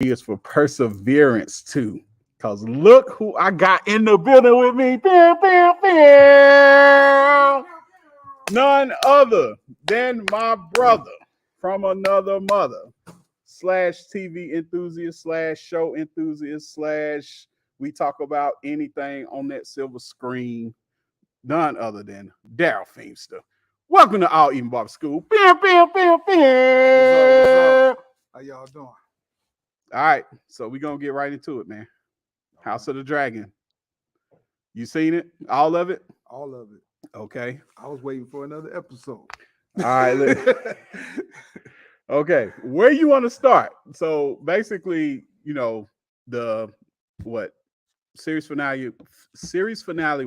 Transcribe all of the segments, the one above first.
is for perseverance too. Cause look who I got in the building with me. Bam, bam, bam. None other than my brother from another mother, slash TV enthusiast, slash show enthusiast, slash we talk about anything on that silver screen. None other than Darryl Feemster. Welcome to All Eating Barber School. Bam, bam, bam, bam. What's up? How y'all doing? All right, so we're gonna get right into it, man. House of the Dragon. You seen it? All of it? All of it. Okay. I was waiting for another episode. All right. Okay. Where you want to start? So basically, the what series finale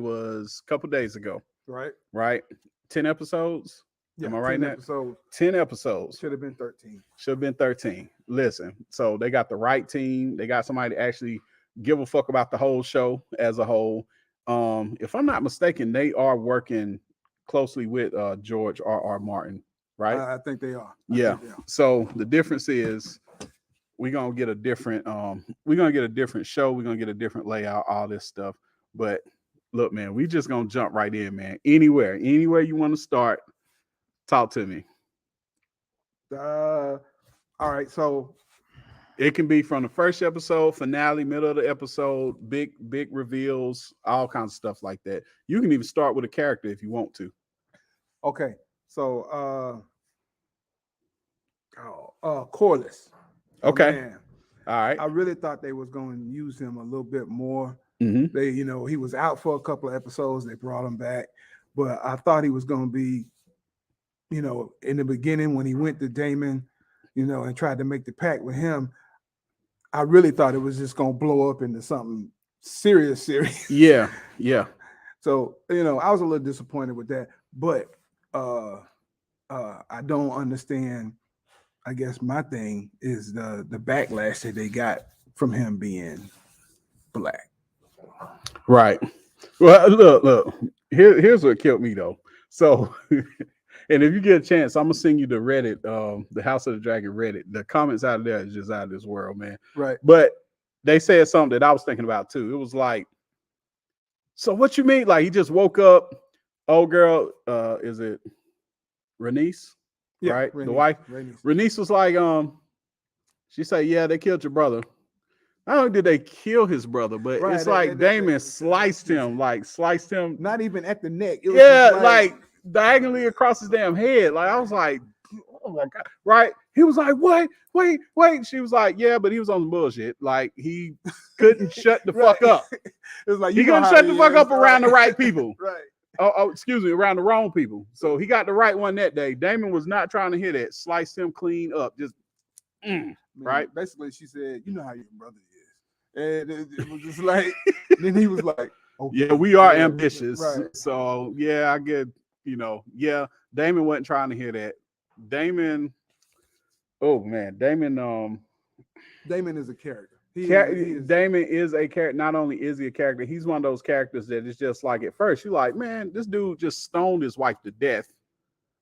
was a couple days ago. Right? Right? 10 episodes. Yeah, Am I right? 10 episodes. 10 episodes. Should have been 13. Should have been 13. Listen, so they got the right team. They got somebody to actually give a fuck about the whole show as a whole. If I'm not mistaken, they are working closely with George R.R. Martin, right? I think they are. Yeah. So the difference is we're gonna get a different show, we're gonna get a different layout, all this stuff. But look, man, we just gonna jump right in, man. Anywhere you want to start, talk to me. All right, so it can be from the first episode, finale, middle of the episode, big reveals, all kinds of stuff like that. You can even start with a character if you want to. Okay, so Corliss. Okay. Man, all right. I really thought they was going to use him a little bit more. Mm-hmm. They, he was out for a couple of episodes. They brought him back, but I thought he was going to be, in the beginning when he went to Damon, and tried to make the pact with him. I really thought it was just going to blow up into something serious. Yeah. So, I was a little disappointed with that, but I don't understand. I guess my thing is the backlash that they got from him being black. Right. Well, look. Here's what killed me though. So, and if you get a chance, I'm gonna send you the Reddit, the House of the Dragon Reddit. The comments out of there is just out of this world, man. Right. But they said something that I was thinking about too. It was like, so what you mean? Like he just woke up. Old girl, is it Renice? Yeah, right? Renice, the wife. Renice. Renice was like, she said, yeah, they killed your brother. Not only did they kill his brother, but right, it's like Damon sliced him. Not even at the neck. It was like diagonally across his damn head. Like I was like, oh my God. Right? He was like, what? Wait. She was like, yeah, but he was on the bullshit. Like he couldn't shut the fuck up. It was like he couldn't shut the fuck up around the right people. Right. Oh, excuse me, around the wrong people. So he got the right one that day. Damon was not trying to hear that. Sliced him clean up. Just right. Basically, she said, you know how your brother is. And it was just like, then he was like, okay, yeah, we are ambitious. Right. So yeah, I get, yeah, Damon wasn't trying to hear that. Damon is a character. Damon is a character. Not only is he a character, he's one of those characters that is just like at first you're like, man, this dude just stoned his wife to death.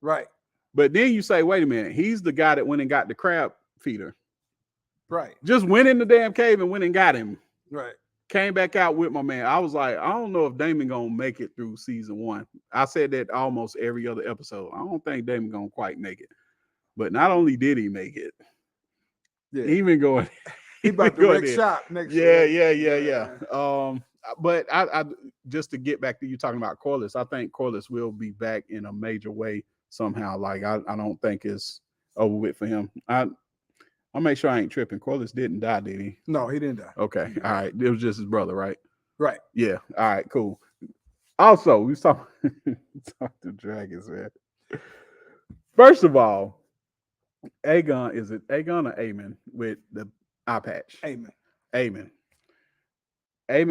Right. But then you say, wait a minute, he's the guy that went and got the crab feeder. Right. Just went in the damn cave and went and got him. Right. Came back out with my man. I was like, I don't know if Damon gonna make it through season 1. I said that almost every other episode. I don't think Damon gonna quite make it. But not only did he make it, even going. He about to wreck shop next year. Yeah. But I just to get back to you talking about Corliss, I think Corliss will be back in a major way somehow. Like I don't think it's over with for him. I'll make sure I ain't tripping. Corliss didn't die, did he? No, he didn't die. Okay. All right. It was just his brother, right? Right. Yeah. All right, cool. Also, we talk to dragons, man. First of all, Aegon, is it Aegon or Aemon with the eye patch? Aemon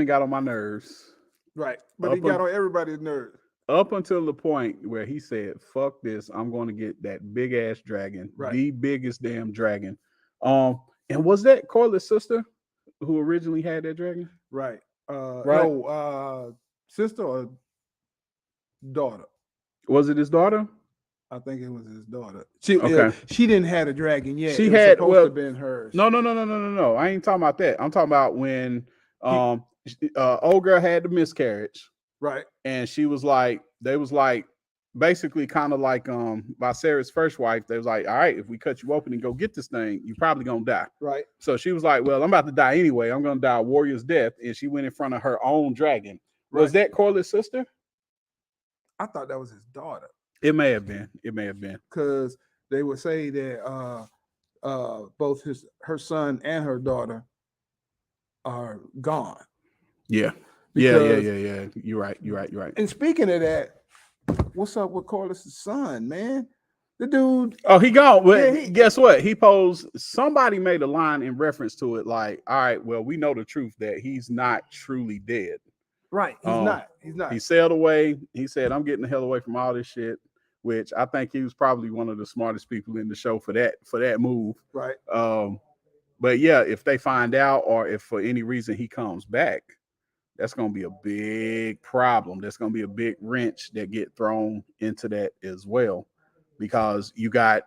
got on my nerves. Right. But he got on everybody's nerves. Up until the point where he said, fuck this, I'm going to get that big ass dragon. Right. The biggest damn dragon. And was that Corliss' sister who originally had that dragon? Right. Right. No, sister or daughter? Was it his daughter? I think it was his daughter. She Okay. she didn't have a dragon yet. She it was had supposed to have been hers. No. I ain't talking about that. I'm talking about when old girl had the miscarriage. Right. And she was like, they was like, basically kind of like by Sarah's first wife, they was like, all right, if we cut you open and go get this thing, you probably gonna die. Right. So she was like, well, I'm about to die anyway. I'm gonna die a warrior's death. And she went in front of her own dragon. Right. Was that Corliss's sister? I thought that was his daughter. It may have been. It may have been. Because they would say that both her son and her daughter are gone. Yeah. Because, Yeah. You're right. And speaking of that, what's up with Corliss's son, man? The dude. Oh, he gone. Well, guess what? He posed. Somebody made a line in reference to it, like, all right, well, we know the truth that he's not truly dead. Right. He's not. He sailed away. He said, I'm getting the hell away from all this shit, which I think he was probably one of the smartest people in the show for that move. Right. But yeah, if they find out or if for any reason he comes back, that's going to be a big problem. That's going to be a big wrench that get thrown into that as well, because you got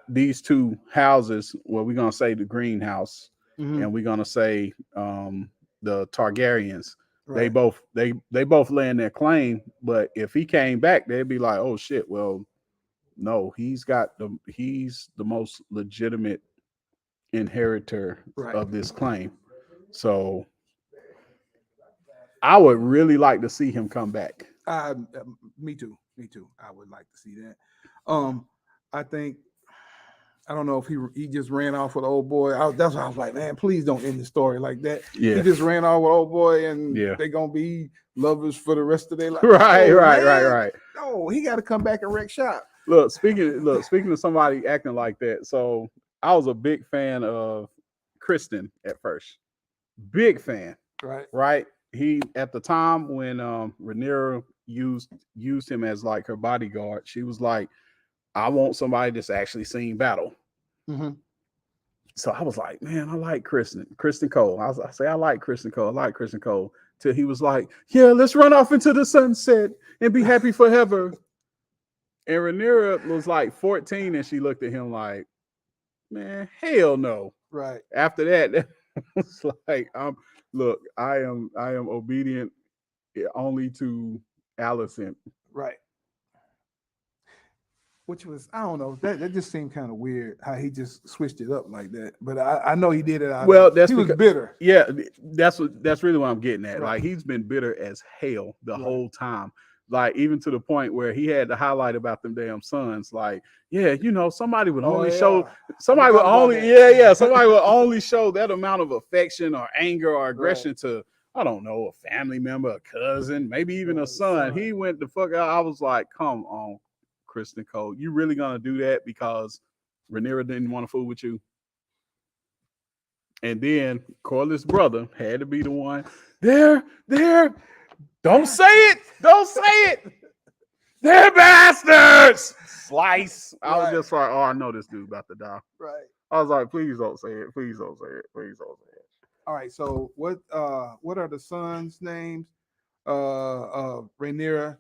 these two houses. Well, we're going to say the greenhouse, and we're going to say the Targaryens. Right. They both laying their claim, but if he came back, they'd be like, oh shit, well, no, he's the most legitimate inheritor of this claim. So I would really like to see him come back. Me too. I would like to see that. I don't know if he just ran off with old boy. That's why I was like, man, please don't end the story like that. Yeah. He just ran off with old boy, and they're gonna be lovers for the rest of their life. Right. No, he got to come back and wreck shop. Look, speaking of somebody acting like that, so I was a big fan of Kristen at first. Big fan. Right. He at the time when Rhaenyra used him as like her bodyguard, she was like, I want somebody that's actually seen battle. So I was like, man, I like Kristen Cole. I like Kristen Cole. Till he was like, yeah, let's run off into the sunset and be happy forever. And Rhaenyra was like 14, and she looked at him like, man, hell no. Right. After that, it's like, I am obedient only to Alicent. Right. Which was, I don't know, that just seemed kind of weird how he just switched it up like that. But I know he did it. He was bitter. Yeah, that's really what I'm getting at. Right. Like, he's been bitter as hell the whole time. Like, even to the point where he had to highlight about them damn sons. Like, yeah, somebody would only show somebody would only show that amount of affection or anger or aggression to, I don't know, a family member, a cousin, maybe even a son. He went the fuck out. I was like, come on, Kristen Cole, you really gonna do that because Rhaenyra didn't want to fool with you? And then Corlys' brother had to be the one. There. Don't say it. They're bastards. Slice. I was just like, oh, I know this dude about to die. Right. I was like, please don't say it. All right. So what are the sons' names? Rhaenyra.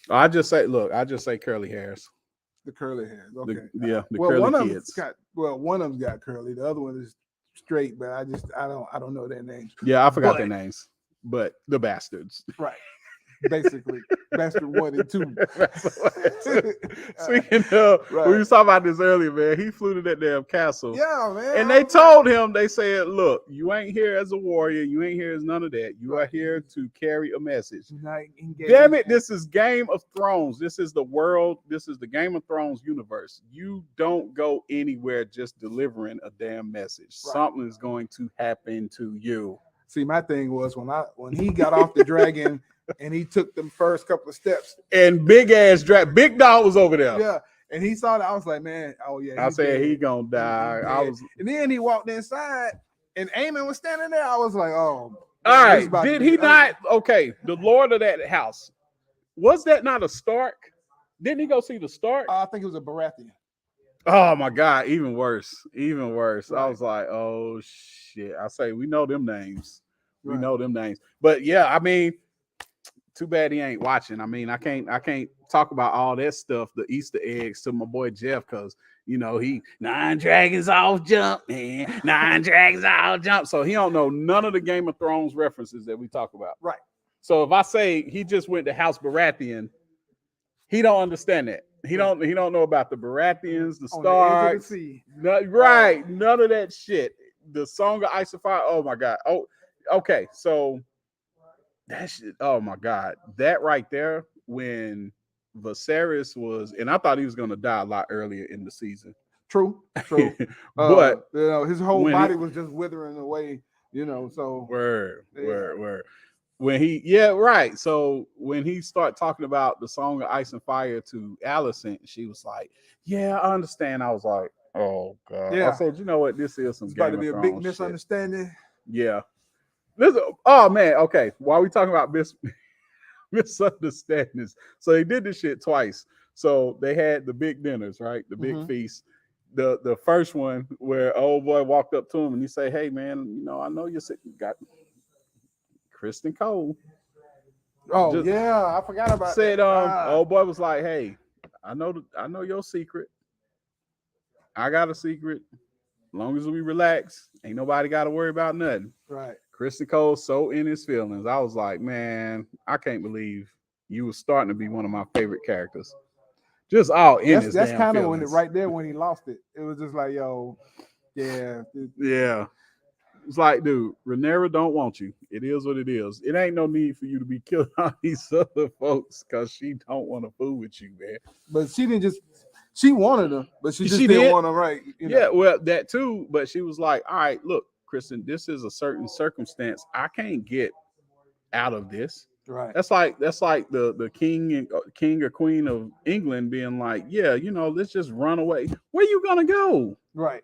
I just say curly hairs. The curly hairs. Okay. The curly kids. One of them's got curly. The other one is straight, but I don't know their names. Yeah, I forgot their names. But the bastards. Right. Basically, bastard 1 and 2. Speaking of, we were talking about this earlier, man. He flew to that damn castle. Yeah, man. And they told him, they said, look, you ain't here as a warrior. You ain't here as none of that. You are here to carry a message. Damn it, this is Game of Thrones. This is the world. This is the Game of Thrones universe. You don't go anywhere just delivering a damn message. Right. Something is going to happen to you. See, my thing was when he got off the dragon and he took them first couple of steps, and big dog was over there. Yeah, and he saw that. I was like, man, oh yeah. I said he gonna die. And then he walked inside, and Aemon was standing there. I was like, oh. All right, did he not? Okay, the Lord of that house, was that not a Stark? Didn't he go see the Stark? I think it was a Baratheon. Oh my God, even worse. Right. I was like, oh shit. I say, we know them names. But yeah, I mean, too bad he ain't watching. I mean, I can't talk about all that stuff, the Easter eggs to my boy Jeff, because he 9 dragons off jump, man. 9 dragons off jump. So he don't know none of the Game of Thrones references that we talk about. Right. So if I say he just went to House Baratheon, he don't understand that. He don't know about the Baratheons, the On the edge of the Starks. sea. Right. None of that shit. The Song of Ice and Fire. Oh my God. Oh, okay. So that shit. Oh my God. That right there, when Viserys was, and I thought he was gonna die a lot earlier in the season. True. But his whole when body was just withering away. So word, yeah. word. When yeah, right. So when he started talking about the Song of Ice and Fire to Alicent, she was like, "Yeah, I understand." I was like, "Oh God!" Yeah. I said, "You know what? This is some It's about Game to be of a big Thrones shit." misunderstanding. Yeah. Listen, oh man. Okay. While we talking about misunderstandings, so they did this shit twice. So they had the big dinners, right? The big feast. The first one where old boy walked up to him and he said, "Hey man, I know you got Kristen Cole." Oh Just yeah, I forgot about said, that. old boy was like, "Hey, I know your secret. I got a secret. As long as we relax, ain't nobody got to worry about nothing." Right. Kristen Cole so in his feelings. I was like, man, I can't believe you was starting to be one of my favorite characters. Just all in his That's damn kind of when feelings. right there when he lost it. It was just like, yo, yeah. Yeah. It's like, dude, Rhaenyra don't want you. It is what it is. It ain't no need for you to be killing all these other folks because she don't want to fool with you, man. But she didn't just. She wanted him, but she just She didn't did. want him. Right. Yeah, well, that too. But she was like, all right, look, Kristen, this is a certain circumstance. I can't get out of this. Right. That's like the king or queen of England being like, yeah, let's just run away. Where you gonna go? Right.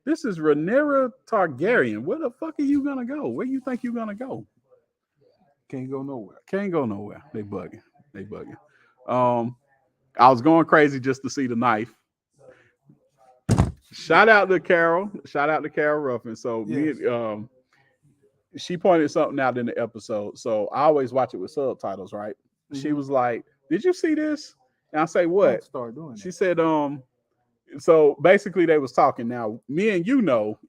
This is Rhaenyra Targaryen. Where the fuck are you gonna go? Where you think you gonna go? Can't go nowhere. Can't go nowhere. They bugging. They bugging. I was going crazy just to see the knife. Shout out to Carol. Shout out to Carol Ruffin. So Yes. she pointed something out in the episode. So I always watch it with subtitles, right? She was like, "Did you see this?" And I say, "What?" Start doing She that. said, so basically they was talking. Now, me and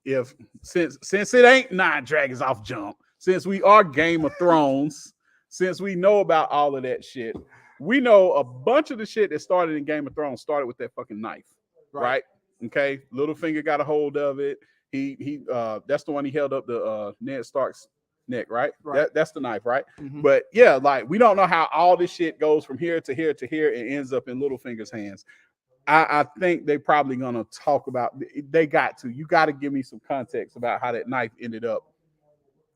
if since it ain't 9 dragons off jump, since we are Game of Thrones, since we know about all of that shit, we know a bunch of the shit that started in Game of Thrones started with that fucking knife, right? Okay, Littlefinger got a hold of it. He that's the one he held up the Ned Stark's neck, right? That's the knife, right? But yeah, like we don't know how all this shit goes from here to here to here and ends up in Littlefinger's hands. I think they probably gonna talk about. They got to. You got to give me some context about how that knife ended up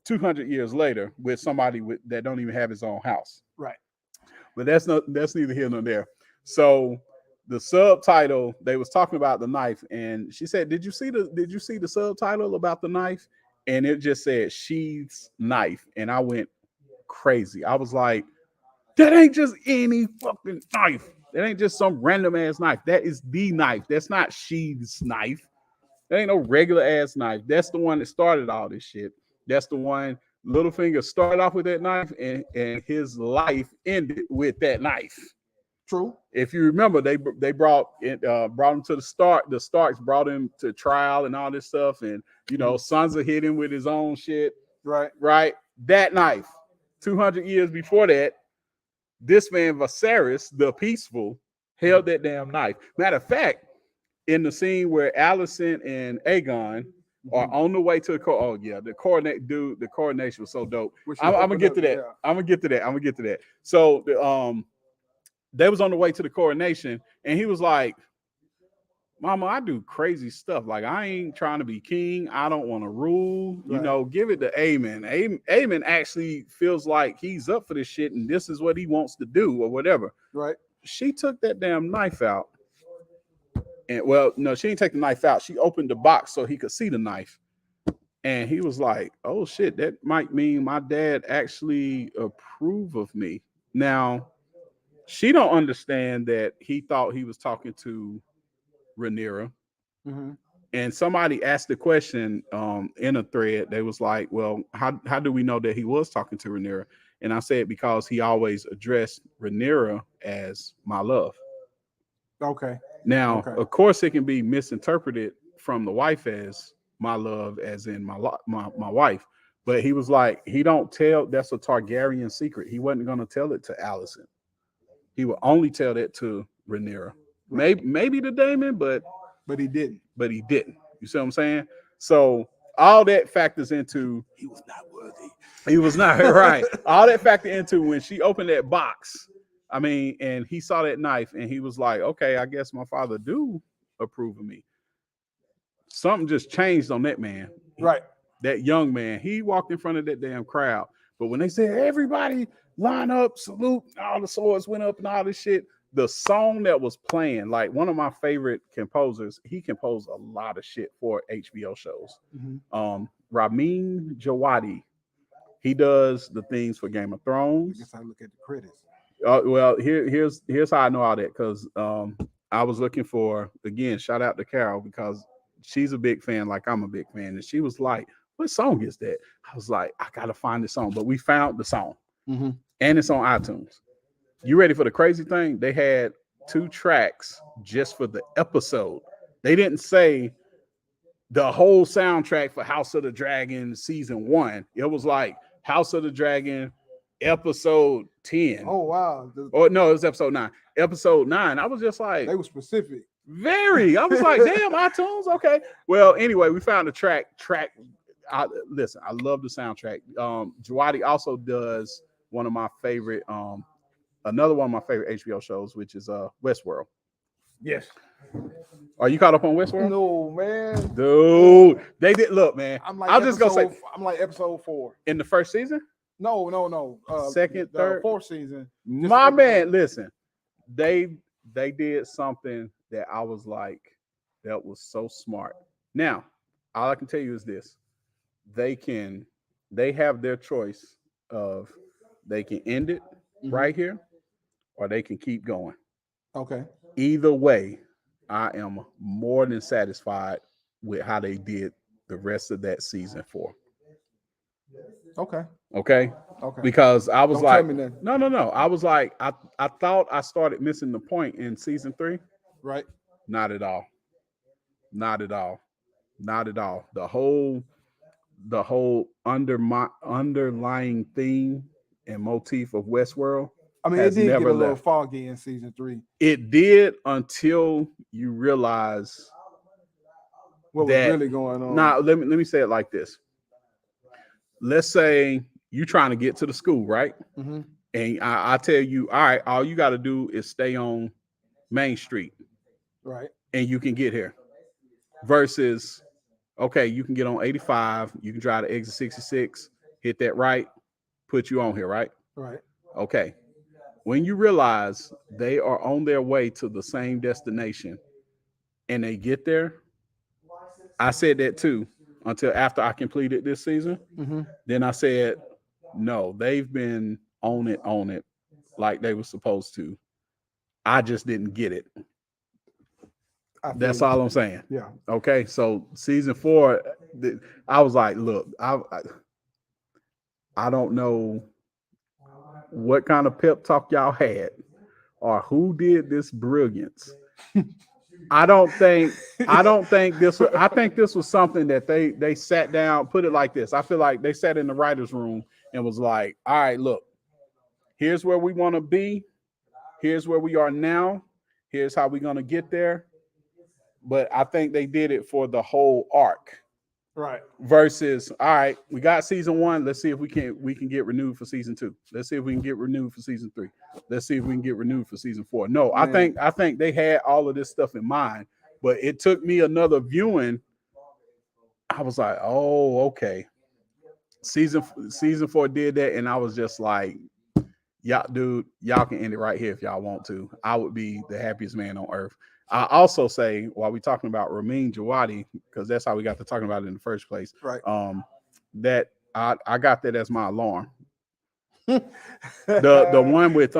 200 years later with somebody that don't even have his own house. Right. But that's neither here nor there. So the subtitle, they was talking about the knife, and she said, Did you see the subtitle about the knife?" And it just said "sheath's knife," and I went crazy. I was like, that ain't just any fucking knife. That ain't just some random ass knife. That is the knife. That's not Sheath's knife. That ain't no regular ass knife. That's the one that started all this shit. That's the one Littlefinger started off with that knife, and his life ended with that knife. True. If you remember, they brought him to the Stark. The Starks brought him to trial and all this stuff, and Sansa hit him with his own shit. Right. That knife. 200 years before that, this man Viserys, the peaceful, held that damn knife. Matter of fact, in the scene where Alicent and Aegon are on the way to the the coronation was so dope. I'm gonna get to that. Yeah. I'm gonna get to that. So they was on the way to the coronation, and he was like, "Mama, I do crazy stuff. Like I ain't trying to be king. I don't want to rule. Give it to Aemon. Aemon actually feels like he's up for this shit, and this is what he wants to do, or whatever." Right. She took that damn knife out, and well, no, she didn't take the knife out. She opened the box so he could see the knife, and he was like, "Oh shit, that might mean my dad actually approve of me." Now, she don't understand that he thought he was talking to Rhaenyra. And somebody asked the question in a thread. They was like, "Well, how do we know that he was talking to Rhaenyra?" And I say it because he always addressed Rhaenyra as my love. Okay. Now, Okay. of course, it can be misinterpreted from the wife as my love, as in my wife. But he was like, he don't tell. That's a Targaryen secret. He wasn't going to tell it to Allison. He would only tell that to Rhaenyra. Right. Maybe to Damon, But he didn't. he didn't. You see what I'm saying? So all that factors into He was not worthy. he was not right. All that factored into when she opened that box. I mean, and he saw that knife and he was like, okay, I guess my father do approve of me. Something just changed on that man. Right. That young man. He walked in front of that damn crowd. But when they said everybody line up, salute, all the swords went up and all this shit, the song that was playing, like one of my favorite composers, he composed a lot of shit for HBO shows. Ramin Djawadi, he does the things for Game of I Thrones. guess I look at the credits. Well, here's how I know all that, because I was looking for, again, shout out to Carol, because she's a big fan, like I'm a big fan, and she was like, "What song is that?" I was like, "I gotta find the song," but we found the song, and it's on iTunes. You ready for the crazy thing? They had 2 tracks just for the episode. They didn't say the whole soundtrack for House of the Dragon season 1. It was like House of the Dragon episode 10. Oh wow. Oh no, it was episode 9. Episode 9. I was just like, They were specific. very. I was like, damn, iTunes. Okay. Well, anyway, we found the track. Listen, I love the soundtrack. Jawadi also does one of my favorite, another one of my favorite HBO shows, which is Westworld. Yes. Are you caught up on Westworld? No, man. Dude, they did. Look, man. I'll just go say, I'm like episode 4. in the first season, No. second, the third, 4th season. my man. Listen, they did something that I was like, that was so smart. Now, all I can tell you is this: they have their choice of, they can end it right here, or they can keep going. Okay. Either way, I am more than satisfied with how they did the rest of that season 4. Okay. Okay. Okay. Because I was Don't like, tell me nothing. no. I was like, I thought I started missing the point in season 3. Right. Not at all. Not at all. Not at all. The whole underlying theme and motif of Westworld I mean, it has did get never a little left. foggy in season 3. It did, until you realize What was that. really going on? Now, let me say it like this. Let's say you trying to get to the school, right? Mm-hmm. And I tell you, all right, all you got to do is stay on Main Street, Right. and you can get here. Versus, okay, you can get on 85, you can drive to exit 66, hit that right, put you on here, right? Right. Okay. When you realize they are on their way to the same destination and they get there, I said that too until after I completed this season. Mm-hmm. Then I said, no, they've been on it like they were supposed to. I just didn't get it. That's all I'm saying. Yeah. Okay. So season 4, I was like, look, I don't know what kind of pep talk y'all had or who did this brilliance. I think this was, I think this was something that they sat down, put it like this. I feel like they sat in the writer's room and was like, all right, look, here's where we want to be. Here's where we are now. Here's how we're going to get there. But I think they did it for the whole arc. Right. Versus, all right, we got season 1. Let's see if we can get renewed for season 2. Let's see if we can get renewed for season 3. Let's see if we can get renewed for season 4. No, man. I think they had all of this stuff in mind, but it took me another viewing. I was like, oh, okay. Season 4 did that, and I was just like, y'all, dude, y'all can end it right here if y'all want to. I would be the happiest man on earth. I also say, while we're talking about Ramin Djawadi, because that's how we got to talking about it in the first place. Right. That I got that as my alarm. the one with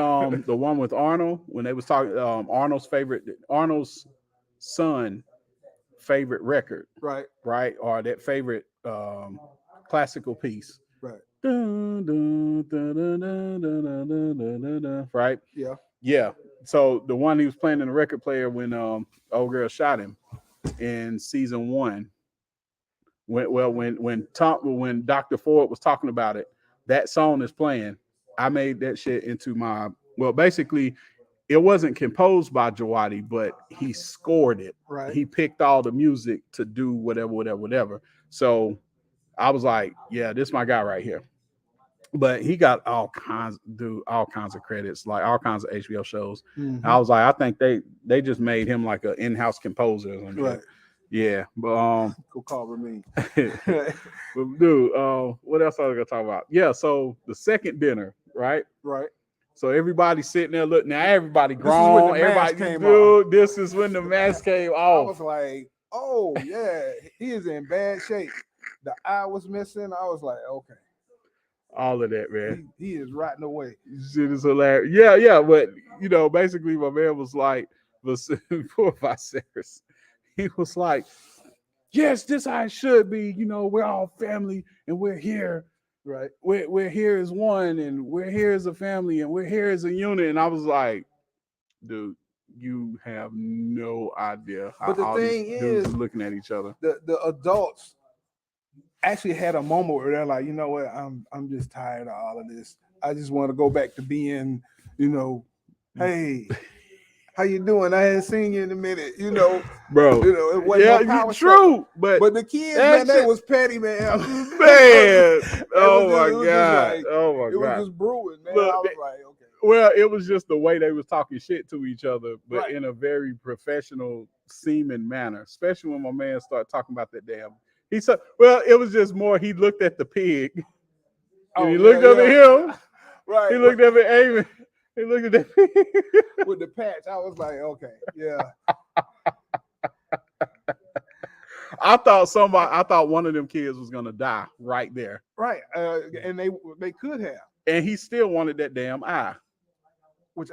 Arnold, when they was talking, Arnold's son favorite record, right, or that favorite classical piece. Right. Right? Yeah. Yeah. So the one he was playing in the record player when old girl shot him in season 1. When Dr. Ford was talking about it, that song is playing. I made that shit into my basically it wasn't composed by Jawadi, but he scored it. Right. He picked all the music to do whatever. So I was like, yeah, this is my guy right here. But he got all kinds of credits, like all kinds of HBO shows. Mm-hmm. I was like, I think they just made him like an in-house composer or something. Right. Yeah, but Go cover me. but dude, what else I was gonna talk about? Yeah, so the second dinner, right? Right. So everybody's sitting there looking. Now everybody This is when the grown. mask Everybody, came dude, off. this is when the mask came I off. was like, oh yeah, he is in bad shape. The eye was missing. I was like, okay, All of that, man. he is rotting away. Shit is hilarious. Yeah, but basically, my man was like, poor Viserys. He was like, yes, this how it should be. We're all family, and we're here. Right. We're here as one, and we're here as a family, and we're here as a unit. And I was like, dude, you have no idea how But the all these thing dudes is, are looking at each other. the adults actually had a moment where they're like, you know what, I'm just tired of all of this. I just want to go back to being, hey, how you doing? I hadn't seen you in a minute, Bro. It wasn't no power true, struggle. but the kids, man, they was petty, man. man, Oh my god, it was just brewing, man. Look, I was like, okay. well, it was just the way they was talking shit to each other, but Right. in a very professional, seeming manner. Especially when my man started talking about that damn. He said, "Well, it was just more." He looked at the pig, and he looked up at him. Right. He looked up at Amy. He looked at that pig with the patch. I was like, okay, yeah. I thought one of them kids was gonna die right there. Right, and they could have. And he still wanted that damn eye. Which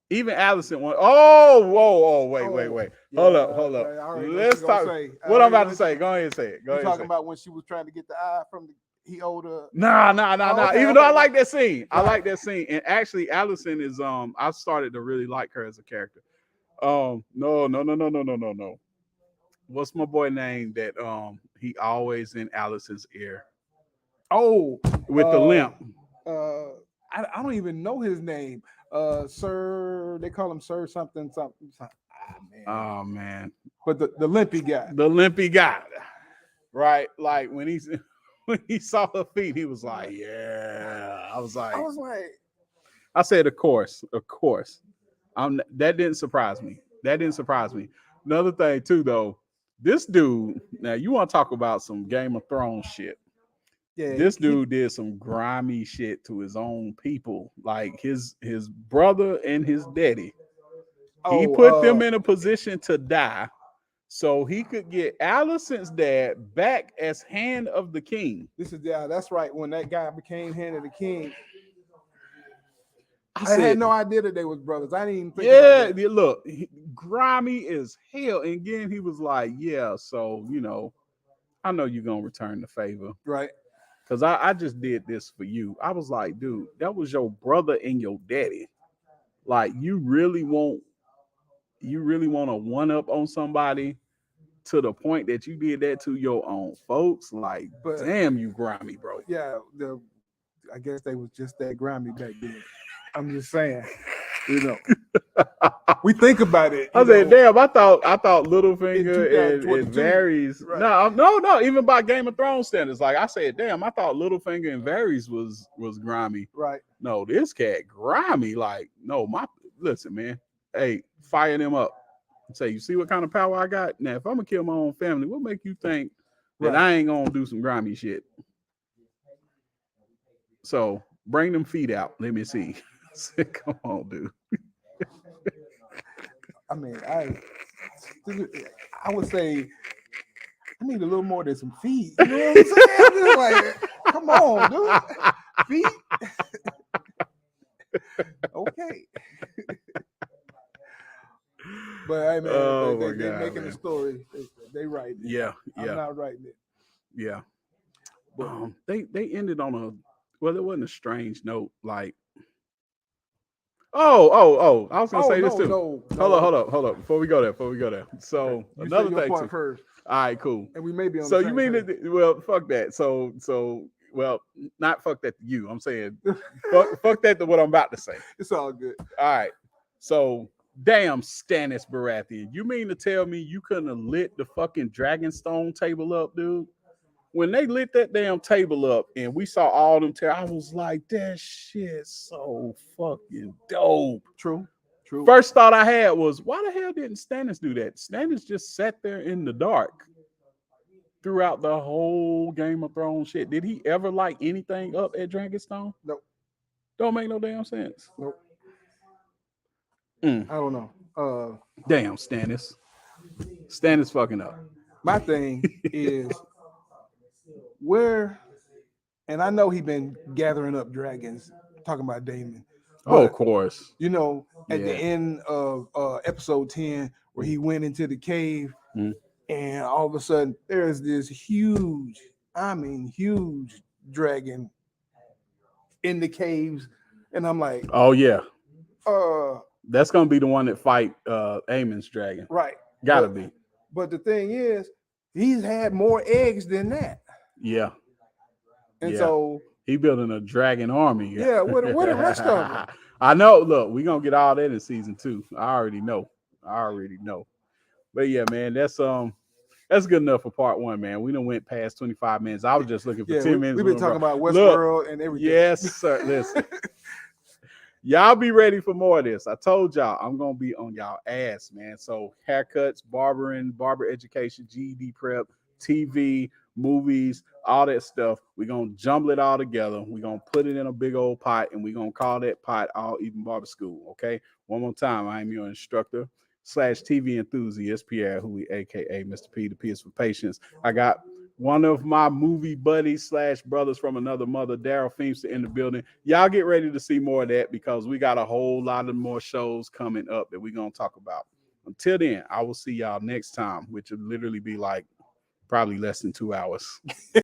even Allison went, wait. Hold up. Let's talk. What I'm about to say. Go ahead and say it. You're talking about when she was trying to get the eye from he owed her. Nah. Okay, Even though I like that scene. I like that scene. And actually, Allison is I started to really like her as a character. No. What's my boy name that he always in Allison's ear? Oh, with the limp. I don't even know his name. Sir, they call him Sir something. Oh man. But the limpy guy. The limpy guy. Right? Like when he saw her feet, he was like, yeah. I was like, I said, of course. That didn't surprise me. Another thing too, though, this dude, now you want to talk about some Game of Thrones shit. Yeah, this dude did some grimy shit to his own people, like his brother and his daddy. He put them in a position to die so he could get Allison's dad back as hand of the king. That's right. When that guy became hand of the king, I had no idea that they was brothers. I didn't even think about that. Look, grimy as hell. And again, he was like, yeah, so, I know you're going to return the favor. Right. Because I just did this for you. I was like, dude, that was your brother and your daddy. Like, you really want to one up on somebody to the point that you did that to your own folks? Like, damn, you grimy, bro. Yeah, I guess they was just that grimy back then. I'm just saying, we think about it. I said, damn, I thought Littlefinger and Varys. Right. No, even by Game of Thrones standards. Like I said, damn, I thought Littlefinger and Varys was grimy. Right. No, this cat grimy. Like, no, listen, man. Hey, fire them up. Say, you see what kind of power I got? Now, if I'm gonna kill my own family, what make you think that I ain't gonna do some grimy shit? So bring them feet out. Let me see. Come on, dude. I mean, I would say I need a little more than some feet. You know what I'm saying? I'm just like, come on, dude. Feet. Okay. But hey, man, they making the story. They writing it. Yeah. I'm not writing it. Yeah. They ended on a well, it wasn't a strange note. Like, oh, I was gonna Oh say this no, too. no, Hold up. Before we go there. Okay, So you say another your thing part too. first, All right, cool. and we may be on the So you same mean page. that? Well, fuck that. Well, not fuck that to you. I'm saying fuck that to what I'm about to say. It's all good. All right. So damn Stannis Baratheon. You mean to tell me you couldn't have lit the fucking Dragonstone table up, dude? When they lit that damn table up and we saw all them I was like, that shit so fucking dope. True. First thought I had was, why the hell didn't Stannis do that? Stannis just sat there in the dark throughout the whole Game of Thrones shit. Did he ever light anything up at Dragonstone? Nope. Don't make no damn sense. Nope. Mm. I don't know. Damn, Stannis. Stannis fucking up. My thing is where, and I know he been gathering up dragons, talking about Damon. Oh, of course. You know, at the Yeah. end of episode 10, where he went into the cave, Mm. and all of a sudden there's this huge, I mean, huge dragon in the caves, and I'm like, Oh yeah, uh, that's gonna be the one that fight Aemon's dragon. right. Gotta But- be. But the thing is, he's had more eggs than that, Yeah. and Yeah. so He building a dragon army. yeah, where the rest of them? I know. Look, we gonna get all that in season 2. I already know. But yeah, man, that's good enough for part 1, man. We done went past 25 minutes. I was just looking for 10 minutes. We've been talking about Look, Westworld and everything. yes, sir. Listen. Y'all be ready for more of this. I told y'all I'm gonna be on y'all ass, man. So haircuts, barber education, GED prep, TV, movies, all that stuff. We're gonna jumble it all together. We're gonna put it in a big old pot and we're gonna call that pot All Even Barber School. Okay. One more time, I am your instructor / TV enthusiast, Pierre Huey, aka Mr. P. The P is for patience. I got one of my movie buddies / brothers from another mother, Darryl Feemster, in the building. Y'all get ready to see more of that because we got a whole lot of more shows coming up that we're going to talk about. Until then, I will see y'all next time, which will literally be like probably less than 2 hours.